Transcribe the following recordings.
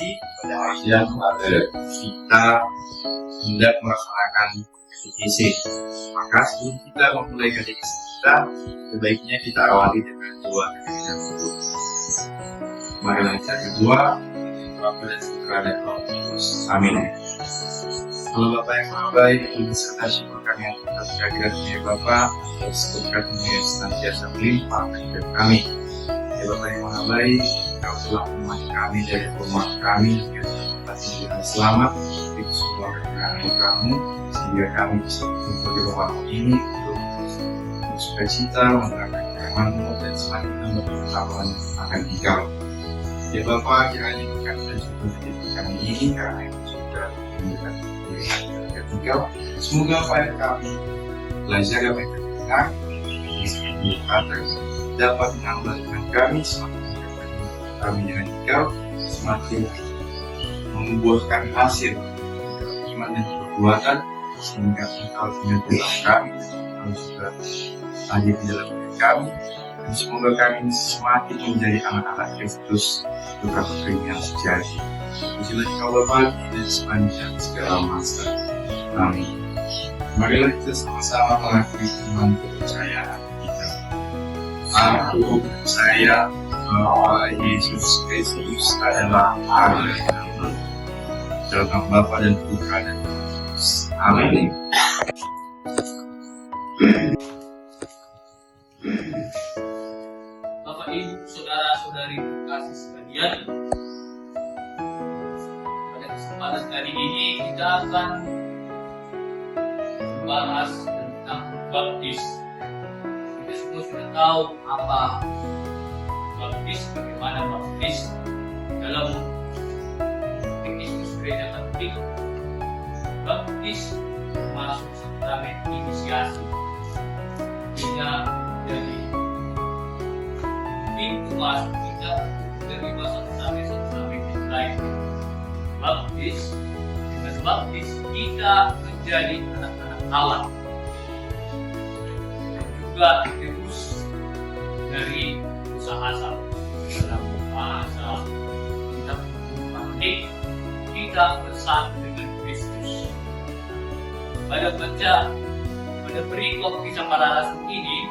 nanti pada akhirnya kita hendak melaksanakan KTKC. Maka sebelum kita memulai KTKC kita, sebaiknya kita awali dengan doa tersebut. Marilah kita berdoa, Bapa dan Putra dan Roh Kudus. Amin. Allah Bapa yang Maha Baik, puji serta syukur kami atas kehadiran-Mu ya Bapa, atas berkat-Mu yang senantiasa melimpah hidup kami. Ya Bapa yang Maha Baik, Kau telah menemani kami dari rumah kami hingga tempat tinggal dengan selamat. Itu semua karena anugerah-Mu, sehingga kami bisa berkumpul di rumah-Mu ini untuk bersukacita, menerangkan firman-Mu dan semakin tambah pengetahuan akan Engkau. Ya Bapa, kiranya berkat dan syukur hidup kami ini karena yang sudah memberikan Engkau. Semoga apa yang kami belajar dapat terdengar, dapat menambahkan kami semakin kami dengan Engkau, semakin membuahkan hasil iman dan perbuatan, sehingga Engkau tinggal di dalam kami, Engkau juga hadir di dalam diri kami, dan semoga kami semakin menjadi anak-anak Kristus putra putri yang sejati. Pujilah Engkau Bapa dan sepanjang segala masa. Amin. Marilah kita sama-sama mengakui iman kepercayaan kita. Aku percaya bahwa Yesus Kristus adalah Allah dalam Bapa dan Putra dan Roh Kudus. Amin. Bapak Ibu, saudara-saudari kasih sekalian, pada kesempatan kali ini kita akan membahas tentang baptis. Kita semua sudah tahu apa baptis, bagaimana baptis dalam Kristus Gereja Katolik. Baptis masuk sakramen inisiasi, hingga dari pintu masuk kita menerima sakramen yang lain. Baptis, dengan baptis kita menjadi anak-anak Allah, dan juga ditebus dari dosa asal. Dalam bahasa kita berarti kita bersatu dengan Kristus. Pada perikop kisah para rasul ini,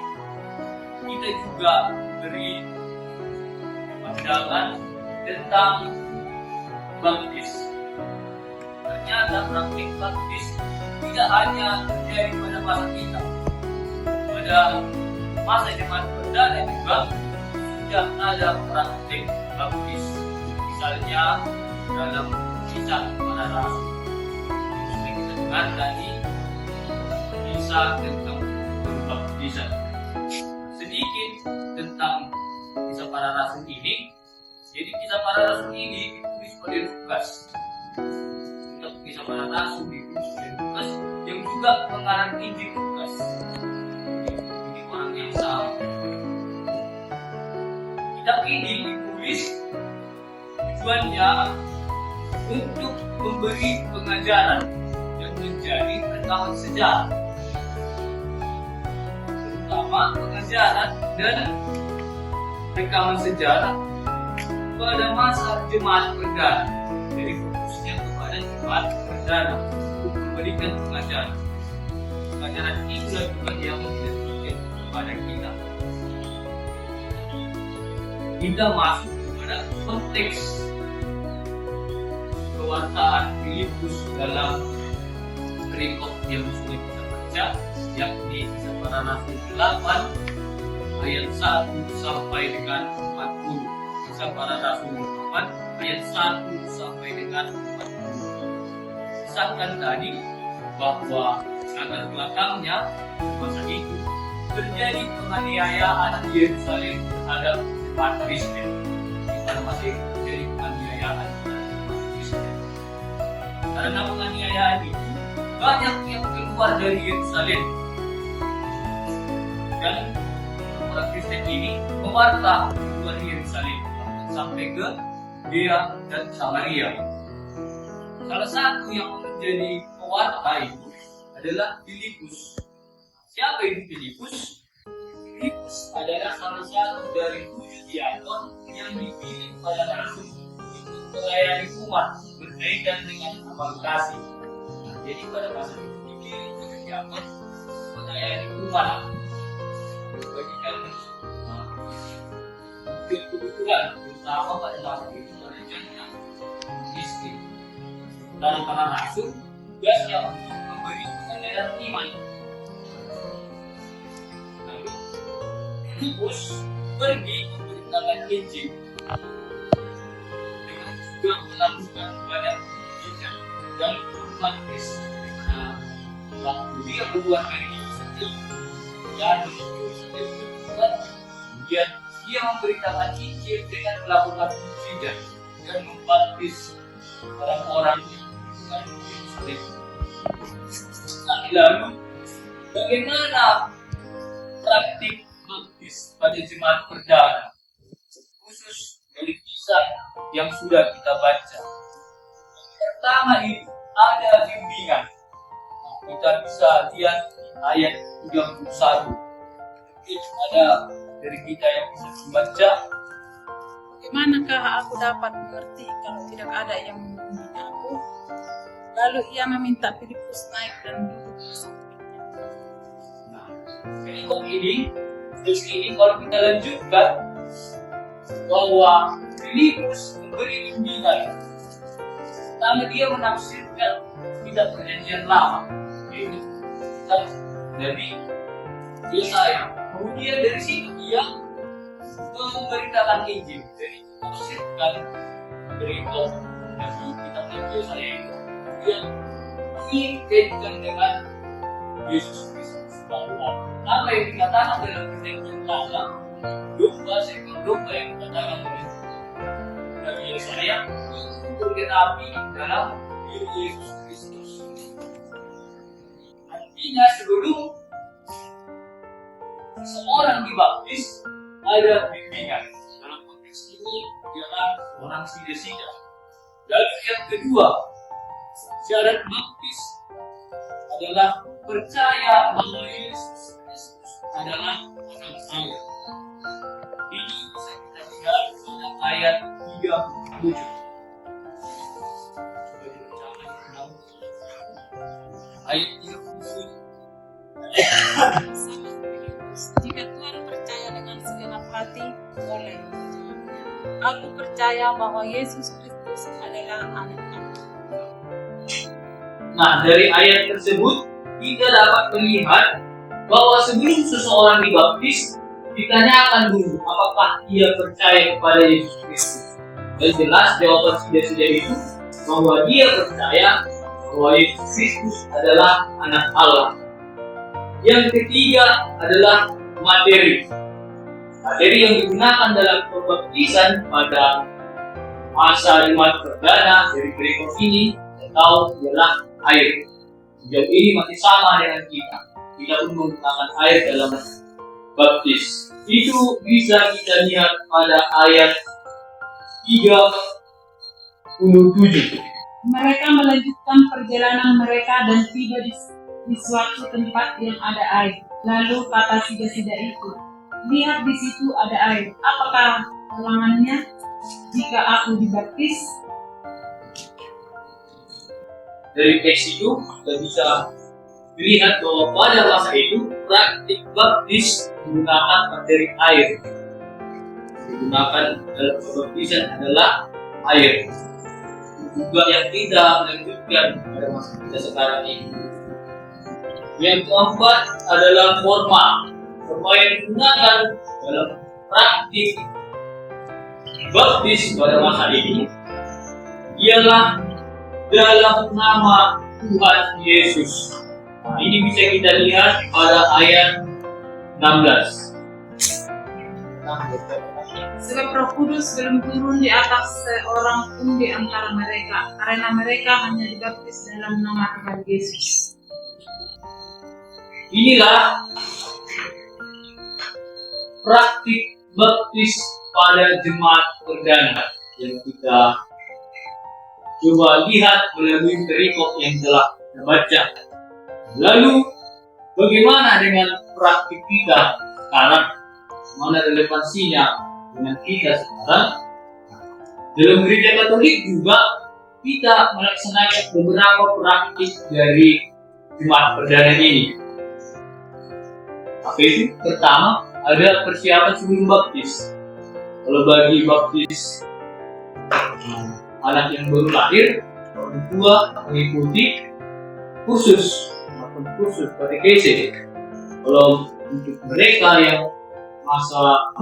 kita juga beri pandangan tentang baptis. Ternyata praktik baptis tidak hanya terjadi pada masa kita, pada masa zaman perdana juga sudah ada praktik baptis. Misalnya dalam kisah para rasul sudah kita dengar tadi kisah tentang pembaptisan. Sedikit tentang kisah para rasul ini. Jadi kisah para rasul ini ditulis oleh Lukas. Kisah para rasul ditulis oleh Lukas yang juga pengarang Injil Lukas. Ini orang yang sama. Kitab ini ditulis tujuannya untuk memberi pengajaran yang menjadi rekaman sejarah, terutama pengajaran dan rekaman sejarah pada masa jemaat perdana. Jadi fokusnya kepada jemaat perdana untuk memberikan pengajaran. Pengajaran itulah juga yang diberikan kepada kita. Kita masuk kepada konteks pewartaan Filipus dalam perikop yang sudah kita baca, yakni kisah para rasul 8 ayat 1 sampai dengan 40. Kisah para rasul 8 ayat 1 sampai dengan 40. Disahkan tadi bahwa latar belakangnya masa itu terjadi penganiayaan di Yerusalem terhadap jemaat Kristen. Pada masa itu terjadi penganiayaan terhadap jemaat Kristen. Karena penganiayaan itu banyak yang keluar dari Yerusalem, dan orang Kristen ini mewarta keluar dari Yerusalem sampai ke Judea dan Samaria. Salah satu yang menjadi pewarta itu adalah Filipus. Siapa itu Filipus? Filipus adalah salah satu dari 7 diakon yang dipilih pada rasul untuk melayani umat berkaitan dengan amal kasih. Nah, jadi pada masa itu dipilih pejabat melayani umat bagikan kebutuhan, terutama pada masa itu mereka yang miskin. Dan karena langsung tugasnya untuk memberi pengenalan iman. Lalu Filipus pergi memberitakan Injil dengan juga melakukan banyak mujizat dan baptis. Nah, waktu dia keluar dari Yerusalem dan kemudian dia memberitakan Injil dengan melakukan mujizat dan membaptis orang-orang di Yerusalem. Nah, lalu bagaimana praktik baptis pada jemaat perdana, khusus dari kisah yang sudah kita baca? Pertama itu ada bimbingan. Nah, kita bisa lihat di ayat 31. Mungkin ada dari kita yang bisa membaca. Bagaimanakah aku dapat mengerti kalau tidak ada yang membimbing aku? Lalu ia meminta Filipus naik dan duduk di sampingnya. Nah, perikop ini, terus ini kalau kita lanjutkan bahwa Filipus memberi bimbingan. Pertama dia menafsirkan kitab Perjanjian Lama, yaitu kitab dari Yesaya. Kemudian dari situ dia memberitakan Injil, jadi menafsirkan berita dari kitab Yesaya itu. Kemudian dikaitkan dengan Yesus Kristus, bahwa apa yang dikatakan dalam Perjanjian Lama, domba seekor domba yang dikatakan oleh Nabi Yesaya itu tergenapi dalam diri Yesus Kristus. Artinya sebelum seseorang dibaptis ada bimbingan. Dalam konteks ini ialah orang sida-sida. Lalu yang kedua, syarat baptis adalah percaya bahwa Yesus Kristus adalah anak Allah. Ini bisa kita lihat pada ayat 37. Ayat 37. Jika Tuhan percaya dengan segenap hati, boleh. Aku percaya bahwa Yesus Kristus adalah anak Allah. Nah, dari ayat tersebut kita dapat melihat bahwa sebelum seseorang dibaptis, ditanyakan dulu apakah ia percaya kepada Yesus Kristus. Dan jelas jawaban sida-sida itu bahwa dia percaya bahwa Yesus Kristus adalah anak Allah. Yang ketiga adalah materi. Materi yang digunakan dalam pembaptisan pada masa jemaat perdana dari berikut ini atau ialah air. Sejauh ini masih sama dengan kita. Kita pun menggunakan air dalam baptis. Itu bisa kita lihat pada ayat 37. Mereka melanjutkan perjalanan mereka dan tiba di suatu tempat yang ada air. Lalu kata sida-sida itu, lihat di situ ada air. Apakah halangannya jika aku dibaptis? Dari teks itu kita bisa dilihat bahwa pada masa itu praktik baptis menggunakan materi air. Digunakan dalam pembaptisan adalah air. Juga yang tidak melanjutkan pada masa kita sekarang ini. Yang keempat adalah forma. Forma yang digunakan dalam praktik baptis pada masa ini ialah dalam nama Tuhan Yesus. Nah, ini bisa kita lihat pada ayat 16. Sebab Roh Kudus belum turun di atas seorang pun di antara mereka, karena mereka hanya dibaptis dalam nama Tuhan Yesus. Inilah praktik baptis pada jemaat perdana yang kita coba lihat melalui perikop yang telah kita baca. Lalu bagaimana dengan praktik kita sekarang? Mana relevansinya dengan kita sekarang? Dalam gereja Katolik juga kita melaksanakan beberapa praktik dari Jumat Perdana ini. Apa itu? Pertama, ada persiapan sebelum baptis. Kalau bagi baptis anak yang baru lahir, orang tua mengikuti kursus katekese. Kalau untuk mereka yang masa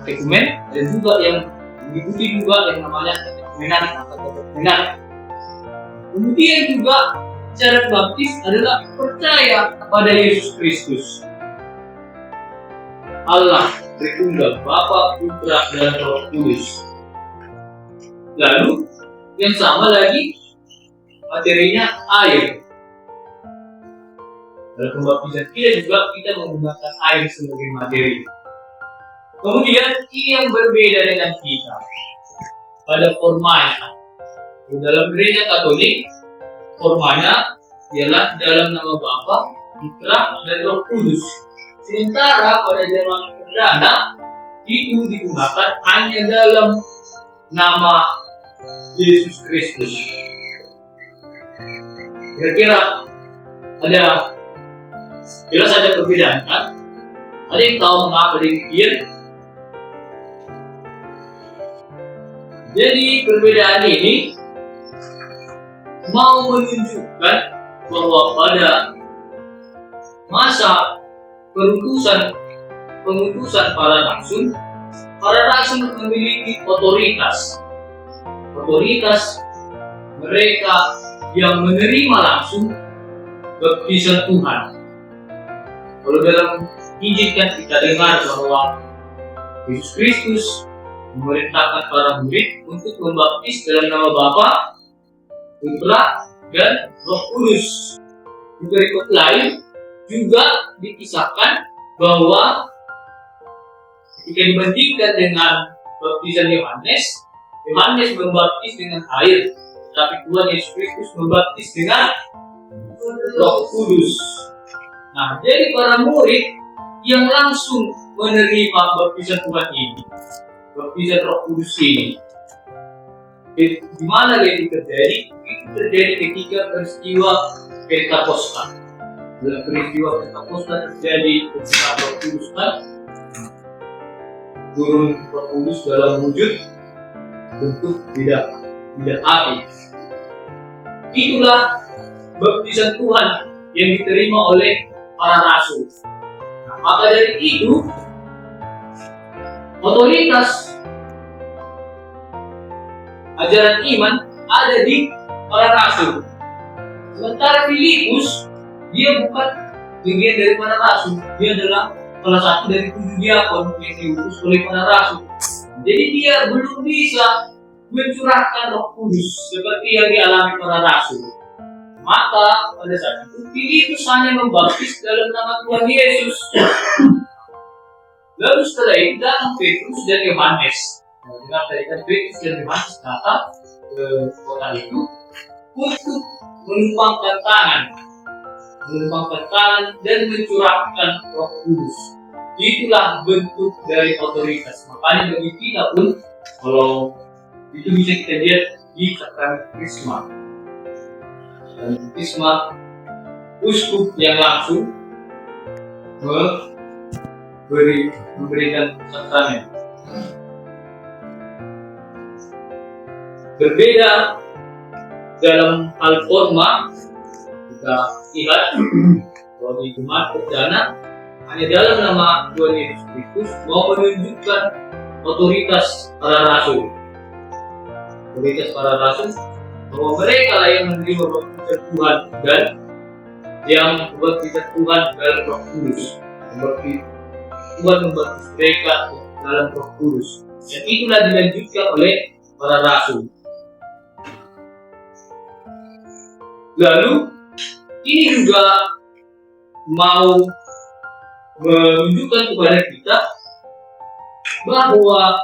katekumen dan juga yang mengikuti juga yang namanya katekumenan. Kemudian juga syarat baptis adalah percaya kepada Yesus Kristus, Allah Tritunggal, Bapa, Putra, dan Roh Kudus. Lalu yang sama lagi materinya air. Dalam pembaptisan kita juga kita menggunakan air sebagai materi. Kemudian ini yang berbeda dengan kita pada formanya. Di dalam gereja Katolik formanya ialah dalam nama Bapa, Putra, dan Roh Kudus. Sementara pada zaman perdana itu digunakan hanya dalam nama Yesus Kristus. Kira-kira jelas ada perbedaan kan? Ada yang tahu mengapa demikian? Jadi perbedaan ini mau menunjukkan bahwa pada masa pengutusan para rasul memiliki otoritas mereka yang menerima langsung baptisan Tuhan. Kalau dalam Injil kan kita dengar bahwa Yesus Kristus memerintahkan para murid untuk membaptis dalam nama Bapa, Putra, dan Roh Kudus. Di berikut lain juga dikisahkan bahwa ketika dibandingkan dengan baptisan Yohanes membaptis dengan air, tapi Tuhan Yesus Kristus membaptis dengan Roh Kudus. Nah, jadi para murid yang langsung menerima baptisan Tuhan ini, baptisan Roh Kudus ini, di mana itu terjadi? Itu terjadi ketika peristiwa Pentakosta. Dalam peristiwa Pentakosta terjadi ketika Roh Kudus turun Roh Kudus dalam wujud bentuk tidak api. Itulah baptisan Tuhan yang diterima oleh para rasul. Nah, maka dari itu otoritas ajaran iman ada di para rasul. Sementara Filipus dia bukan bagian dari para rasul, dia adalah salah satu dari 7 diakon yang diutus oleh para rasul. Jadi dia belum bisa mencurahkan Roh Kudus seperti yang dialami para rasul. Maka pada saat itu Filipus hanya membaptis dalam nama Tuhan Yesus. Lalu setelah itu datang Petrus dan Yohanes. Dengan tarikan Petrus dan Yohanes datang ke kota itu untuk menumpangkan tangan dan mencurahkan Roh Kudus. Itulah bentuk dari otoritas. Makanya bagi kita pun, kalau itu bisa kita lihat di sakramen Krisma. Dan Krisma, uskup yang langsung memberikan sakramen. Berbeda dalam hal forma, kita lihat bahwa di Jumat Perdana hanya dalam nama Tuhan Yesus Kristus mau menunjukkan otoritas para rasul. Bahwa mereka lah yang menerima baptisan Tuhan dan yang membaptisan Tuhan dalam Roh Kudus. Tuhan membaptis mereka dalam Roh Kudus. Dan itulah dilanjutkan oleh para rasul. Lalu ini juga mau menunjukkan kepada kita bahwa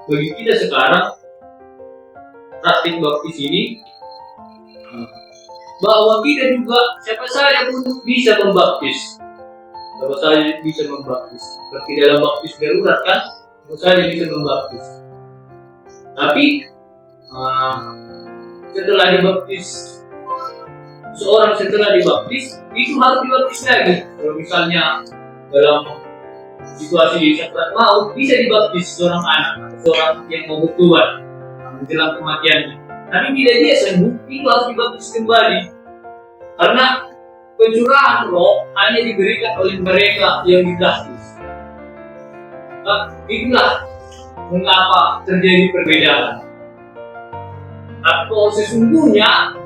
bagi kita sekarang praktik baptis ini, bahwa kita juga siapa saja pun bisa membaptis. Seperti dalam baptis darurat kan, siapa saja bisa membaptis. Tapi setelah dibaptis, seorang setelah dibaptis itu harus dibaptis lagi. Kalau misalnya dalam situasi sakrat maut bisa dibaptis seorang anak atau seorang yang mau bertobat menjelang kematiannya. Tapi bila dia sembuh itu harus dibaptis kembali, karena pencurahan roh hanya diberikan oleh mereka yang dibaptis. Nah, itulah mengapa terjadi perbedaan. Atau sesungguhnya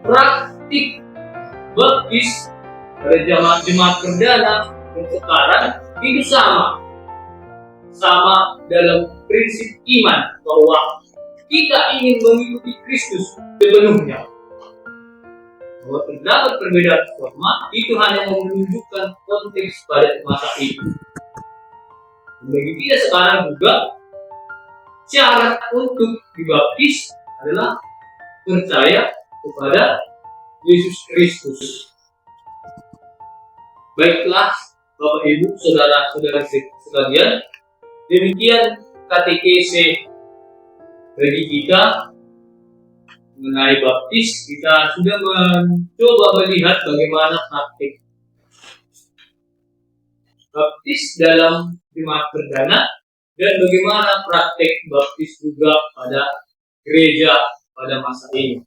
praktik baptis pada jemaat perdana dan sekarang itu sama dalam prinsip iman bahwa kita ingin mengikuti Kristus sepenuhnya. Bahwa terdapat perbedaan forma itu hanya menunjukkan konteks pada masa itu. Bagi kita sekarang juga syarat untuk dibaptis adalah percaya kepada Yesus Kristus. Baiklah Bapak Ibu, saudara-saudara sekalian, demikian katekese bagi kita mengenai baptis. Kita sudah mencoba melihat bagaimana praktik baptis dalam jemaat perdana dan bagaimana praktik baptis juga pada gereja pada masa ini.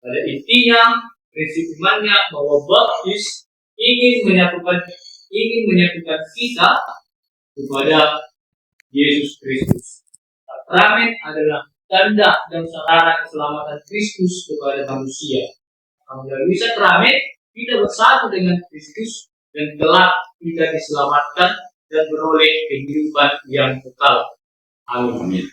Pada intinya, prinsip imannya bahwa baptis ingin menyatukan kita kepada Yesus Kristus. Sakramen adalah tanda dan sarana keselamatan Kristus kepada manusia. Melalui sakramen kita bersatu dengan Kristus dan kelak kita diselamatkan dan beroleh kehidupan yang kekal. Amin.